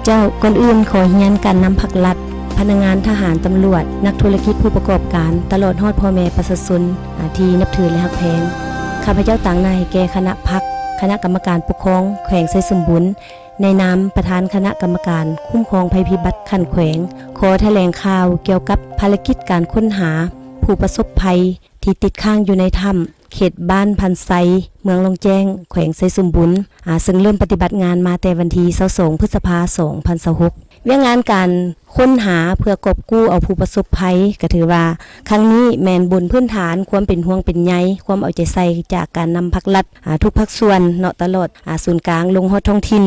เจ้าก่อนอื่นขอเฮียนการนำผักลัดพนักงานทหารตำรวจนักธุรกิจผู้ประกอบการตลอดฮอดพ่อแม่ประชาชนที่นับถือและฮักแพงข้าพเจ้าต่างนายแก่คณะพักคณะกรรมการปกครองแขวงไซสมบูรณ์ในนามประธานคณะกรรมการคุ้มครองภัยพิบัติขั้นแขวงขอแถลงข่าวเกี่ยวกับภารกิจการค้นหาผู้ประสบภัยที่ติดค้างอยู่ในถ้ำเขตบ้านพันไซเมืองลงแจ้งแขวงไซสมบูรณ์ซึ่งเริ่มปฏิบัติงานมาแต่วันที่22พฤษภาคม2026เรื่องงานการค้นหาเพื่อกอบกู้เอาผู้ประสบภัยก็ถือว่าครั้งนี้แมนบนพื้นฐานความเป็นห่วงเป็นใยความเอาใจใส่จากการนำภาครัฐทุกภาคส่วนเนาะตลอดศูนย์กลางลงฮอดท้องถิ่น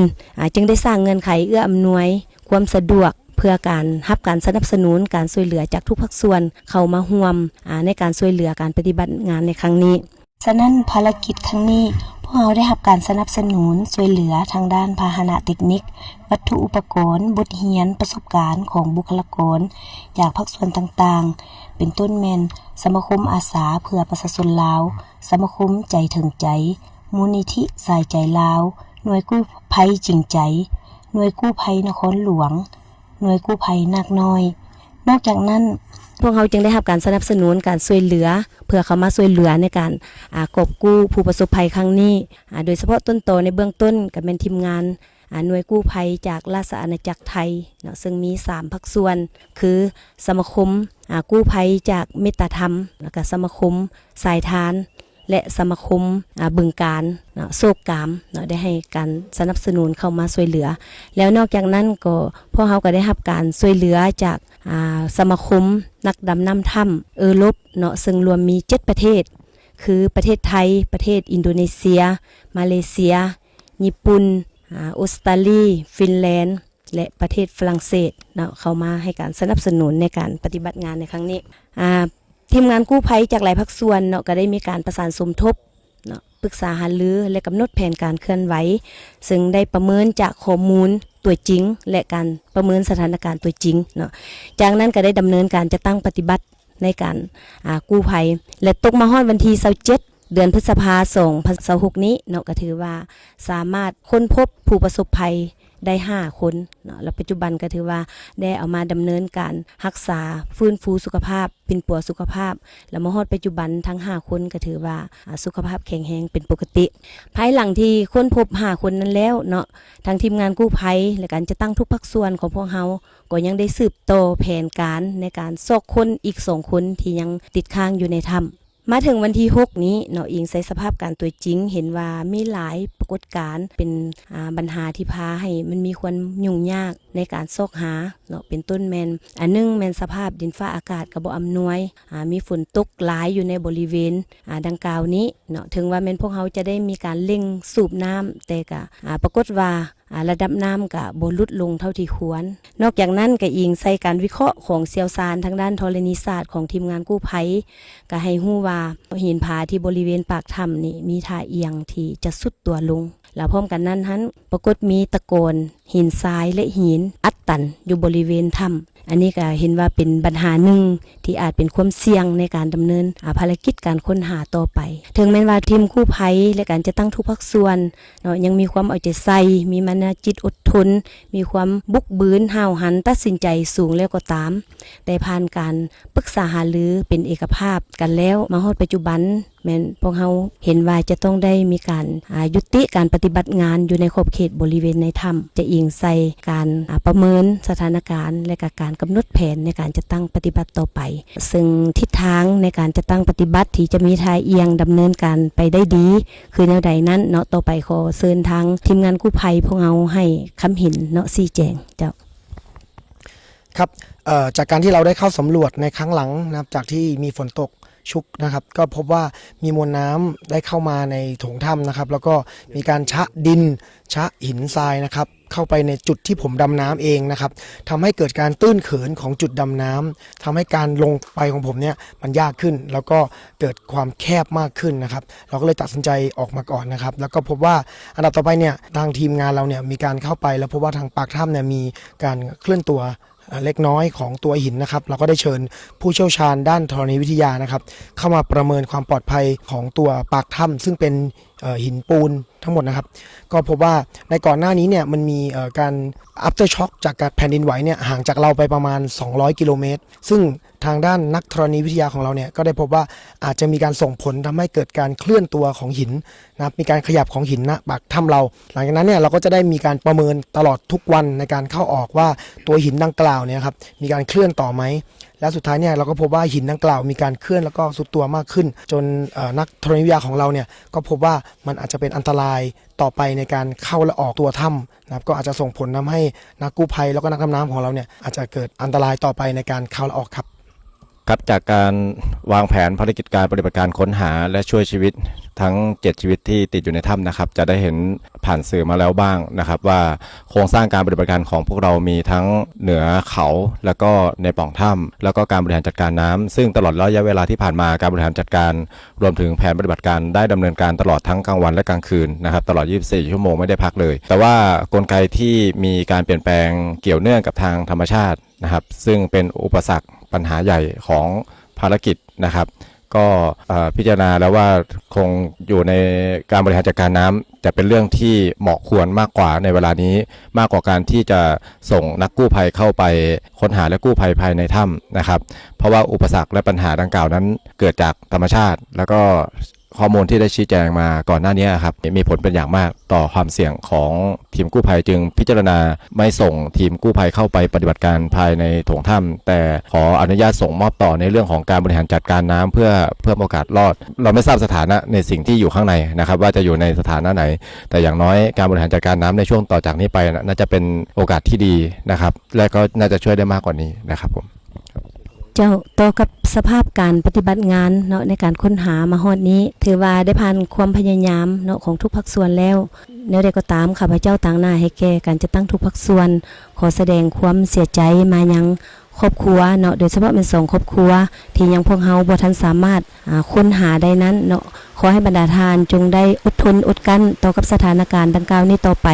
จึงได้สร้างเงื่อนไขเอื้ออำนวยความสะดวกเพื่อการรับการสนับสนุนการช่วยเหลือจากทุกภาคส่วนเข้ามาร่วมในการช่วยเหลือการปฏิบัติงานในครั้งนี้ฉะนั้นภารกิจครั้งนี้พวกเราได้รับการสนับสนุนช่วยเหลือทางด้านพาหนะเทคนิควัตถุอุปกรณ์บทเรียนประสบการณ์ของบุคลากรจากภาคส่วนต่างๆเป็นต้นแมนสมาคมอาสาเพื่อประชาชนลาวสมาคมใจถึงใจมูลนิธิสายใจลาวหน่วยกู้ภัยจริงใจหน่วยกู้ภัยนครหลวงหน่วยกู้ภัยนาคน้อยนอกจากนั้นพวกเขาจึงได้รับการสนับสนุนการช่วยเหลือเพื่อเขามาช่วยเหลือในการกอบกู้ผู้ประสบภัยครั้งนี้โดยเฉพาะต้นโตในเบื้องต้นก็เป็นทีมงานหน่วยกู้ภัยจากราชอาณาจักรไทยเนาะซึ่งมี3ภาคส่วนคือสมาคมกู้ภัยจากเมตตาธรรมแล้วก็สมาคมสายทานและสมาคมบึงการโศกกามได้ให้การสนับสนุนเข้ามาช่วยเหลือแล้วนอกจากนั้นก็พวกเขาก็ได้รับการช่วยเหลือจากสมาคมนักดำน้ำถ้ำลบเนาะซึ่งรวมมี7ประเทศคือประเทศไทยประเทศอินโดนีเซียมาเลเซียญี่ปุ่นออสเตรเลียฟินแลนด์และประเทศฝรั่งเศสเนาะเข้ามาให้การสนับสนุนในการปฏิบัติงานในครั้งนี้ทีมงานกู้ภัยจากหลายภาคส่วนเนาะก็ได้มีการประสานสมทบเนาะปรึกษาหารือและกำหนดแผนการเคลื่อนไหวซึ่งได้ประเมินจากข้อมูลตัวจริงและการประเมินสถานการณ์ตัวจริงเนาะจากนั้นก็ได้ดำเนินการจะตั้งปฏิบัติในการกู้ภัยและตกมาฮอดวันที่27เดือนพฤษภาคม2026นี้เนาะก็ถือว่าสามารถค้นพบผู้ประสบภัยได้5คนเนาะแล้วปัจจุบันก็ถือว่าได้เอามาดำเนินการรักษาฟื้นฟูสุขภาพเป็นปัวสุขภาพแล้วมาฮอดปัจจุบันทั้ง5คนก็ถือว่าสุขภาพแข็งแรงเป็นปกติภายหลังที่ค้นพบ5คนนั้นแล้วเนาะทางทีมงานกู้ภัยและการจะตั้งทุกภาคส่วนของพวกเฮาก็ยังได้สืบโตแผนการในการซอกคนอีก2คนที่ยังติดค้างอยู่ในถ้ำมาถึงวันที่6นี้เนาะอิงใส่สภาพการตัวจริงเห็นว่ามีหลายปรากฏการณ์เป็นปัญหาที่พาให้มันมีความยุ่งยากในการซอกหาเนาะเป็นต้นแมนนึงแมนสภาพดินฟ้าอากาศก็บ่อำนวยมีฝนตกหลายอยู่ในบริเวณดังกล่าวนี้เนาะถึงว่าแม่นพวกเขาจะได้มีการเร่งสูบน้ำแต่ก็ปรากฏว่าระดับน้ำก็บ่ลดลงเท่าที่ควรนอกจากนั้นก็อิงใส่การวิเคราะห์ของเชี่ยวชาญทางด้านธรณีศาสตร์ของทีมงานกู้ภัยก็ให้ฮู้ว่าหินผาที่บริเวณปากถ้ำนี่มีท่าเอียงที่จะสุดตัวลงแล้วพร้อมกันนั้นปรากฏมีตะโกนหินทรายและหินอัดตันอยู่บริเวณถ้ำอันนี้ก็เห็นว่าเป็นปัญหาหนึ่งที่อาจเป็นความเสี่ยงในการดำเนินภารกิจการค้นหาต่อไปถึงแม้ว่าทีมกู้ภัยและการจะตั้งทุกภาคส่วนเนาะยังมีความเอาใจใส่มีมนจิตอดทนมีความบุกบืนห้าวหันตัดสินใจสูงแล้วก็ตามแต่ผ่านการปรึกษาหารือเป็นเอกภาพกันแล้วมาฮอดปัจจุบันแม่นพวกเฮาเห็นว่าจะต้องได้มีการยุติการปฏิบัติงานอยู่ในขอบเขตบริเวณในถ้ำจะอิงใส่การประเมินสถานการณ์และการกำหนดแผนในการจะตั้งปฏิบัติต่อไปซึ่งทิศทางในการจะตั้งปฏิบัติที่จะมีทายเอียงดำเนินการไปได้ดีคือแนวใดนั้นเนาะต่อไปขอเชิญทางทีมงานกู้ภัยพวกเฮาให้คำเห็นเนาะชี้แจงเจ้าครับจากการที่เราได้เข้าสำรวจในครั้งหลังนะครับจากที่มีฝนตกชุกนะครับก็พบว่ามีมวลน้ำได้เข้ามาในโถงถ้ำนะครับแล้วก็มีการชะดินชะหินทรายนะครับเข้าไปในจุดที่ผมดำน้ำเองนะครับทำให้เกิดการตื้นเขินของจุดดำน้ำทำให้การลงไปของผมเนี่ยมันยากขึ้นแล้วก็เกิดความแคบมากขึ้นนะครับเราก็เลยตัดสินใจออกมาก่อนนะครับแล้วก็พบว่าอันดับต่อไปเนี่ยทางทีมงานเราเนี่ยมีการเข้าไปแล้วพบว่าทางปากถ้ำเนี่ยมีการเคลื่อนตัว เล็กน้อยของตัวหินนะครับเราก็ได้เชิญผู้เชี่ยวชาญด้านธรณีวิทยานะครับเข้ามาประเมินความปลอดภัยของตัวปากถ้ำซึ่งเป็นหินปูนทั้งหมดนะครับก็พบว่าในก่อนหน้านี้เนี่ยมันมีการ after shock จากการแผ่นดินไหวเนี่ยห่างจากเราไปประมาณ200 กิโลเมตรซึ่งทางด้านนักธรณีวิทยาของเราเนี่ยก็ได้พบว่าอาจจะมีการส่งผลทำให้เกิดการเคลื่อนตัวของหินนะครับมีการขยับของหินณปากถ้ำเราหลังจากนั้นเนี่ยเราก็จะได้มีการประเมินตลอดทุกวันในการเข้าออกว่าตัวหินดังกล่าวเนี่ยครับมีการเคลื่อนต่อไหมและสุดท้ายเนี่ยเราก็พบว่าหินดังกล่าวมีการเคลื่อนแล้วก็สุดตัวมากขึ้นจนนักธรณีวิทยาของเราเนี่ยก็พบว่ามันอาจจะเป็นอันตรายต่อไปในการเข้าและออกตัวถ้ำนะครับก็อาจจะส่งผลทำให้นักกู้ภัยแล้วก็นักดำน้ำของเราเนี่ยอาจจะเกิดอันตรายต่อไปในการเข้าและออกครับครับจากการวางแผนภารกิจการปฏิบัติการค้นหาและช่วยชีวิตทั้ง7ชีวิตที่ติดอยู่ในถ้ำนะครับจะได้เห็นผ่านสื่อมาแล้วบ้างนะครับว่าโครงสร้างการปฏิบัติการของพวกเรามีทั้งเหนือเขาแล้วก็ในปล่องถ้ำแล้วก็การบริหารจัดการน้ำซึ่งตลอดระยะเวลาที่ผ่านมาการบริหารจัดการรวมถึงแผนปฏิบัติการได้ดำเนินการตลอดทั้งกลางวันและกลางคืนนะครับตลอด24 ชั่วโมงไม่ได้พักเลยแต่ว่ากลไกที่มีการเปลี่ยนแปลงเกี่ยวเนื่องกับทางธรรมชาตินะครับซึ่งเป็นอุปสรรคปัญหาใหญ่ของภารกิจนะครับก็พิจารณาแล้วว่าคงอยู่ในการบริหารจัดการน้ำจะเป็นเรื่องที่เหมาะควรมากกว่าในเวลานี้มากกว่าการที่จะส่งนักกู้ภัยเข้าไปค้นหาและกู้ภัยภายในถ้ำนะครับเพราะว่าอุปสรรคและปัญหาดังกล่าวนั้นเกิดจากธรรมชาติแล้วก็ข้อมูลที่ได้ชี้แจงมาก่อนหน้านี้ครับมีผลเป็นอย่างมากต่อความเสี่ยงของทีมกู้ภัยจึงพิจารณาไม่ส่งทีมกู้ภัยเข้าไปปฏิบัติการภายในโถงถ้ำแต่ขออนุญาตส่งมอบต่อในเรื่องของการบริหารจัดการน้ำเพื่อเพิ่มโอกาสรอดเราไม่ทราบสถานะในสิ่งที่อยู่ข้างในนะครับว่าจะอยู่ในสถานะไหนแต่อย่างน้อยการบริหารจัดการน้ำในช่วงต่อจากนี้ไปน่าจะเป็นโอกาสที่ดีนะครับและก็น่าจะช่วยได้มากกว่านี้นะครับผมเจ้าโตกับสภาพการปฏิบัติงานเนาะในการค้นหามาฮอดนี้ถือว่าได้ผ่านความพยายามเนาะของทุกภาคส่วนแล้วแนวใดก็ตามข้าพเจ้าต่างหน้าให้แก่การจะตั้งทุกภาคส่วนขอแสดงความเสียใจมายังครอบครัวเนาะโดยเฉพาะเป็น2ครอบครัวที่ยังพวกเฮาบ่ทันสามารถค้นหาได้นั้นเนาะขอให้บรรดาทานจงได้อดทนอดกั้นต่อกับสถานการณ์ดังกล่าวนี้ต่อไป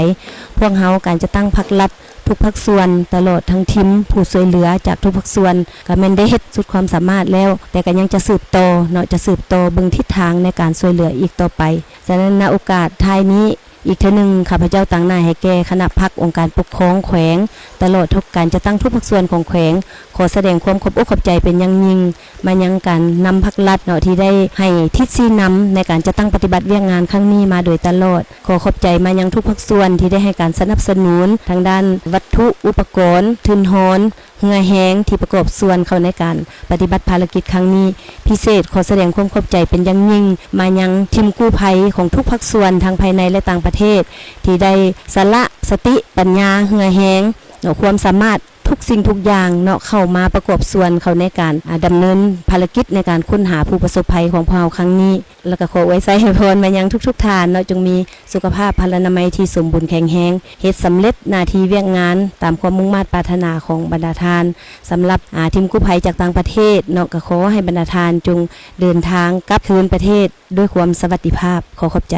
พวกเฮาการจะตั้งภาครัฐทุกภาคส่วนตลอดทั้งทีมผู้ช่วยเหลือจากทุกภาคส่วนก็แม่นได้เฮ็ดสุดความสามารถแล้วแต่ก็ยังจะสืบต่อเนาะจะสืบต่อเบิ่งทิศทางในการช่วยเหลืออีกต่อไปฉะนั้นณโอกาสท้ายนี้อีกเทื่อนึงข้าพเจ้าต่างหน้าให้แก่คณะพรรคองค์การปกครองแขวงตลอดทุกการจะตั้งทุกภาคส่วนของแขวงขอแสดงความขอบอกขอบใจเป็นอย่างยิ่งมายังการนำภาครัฐเนาะที่ได้ให้ทิศชี้นำในการจะตั้งปฏิบัติเวียกงานครั้งนี้มาโดยตลอดขอขอบใจมายังทุกภาคส่วนที่ได้ให้การสนับสนุนทางด้านวัตถุอุปกรณ์ทุนหอนเหือแห้งที่ประกอบส่วนเข้าในการปฏิบัติภารกิจครั้งนี้พิเศษขอแสดงความขอบใจเป็นอย่างยิ่งมายังทีมกู้ภัยของทุกภาคส่วนทั้งภายในและต่างประเทศที่ได้สละสติปัญญาเหือแห้งความสามารถทุกสิ่งทุกอย่างเนาะเข้ามาประกอบส่วนเขาในการดำเนินภารกิจในการค้นหาผู้ประสบภัยของพวกเราครั้งนี้แล้วก็ขอไว้ใส่ให้พรมายังทุกท่านเนาะจงมีสุขภาพพลานามัยที่สมบูรณ์แข็งแรงเฮ็ดสำเร็จหน้าที่เวียกงานตามความมุ่งมั่นปรารถนาของบรรดาทานสำหรับทีมกู้ภัยจากต่างประเทศเนาะก็ขอให้บรรดาทานจงเดินทางกลับคืนประเทศด้วยความสวัสดิภาพขอขอบใจ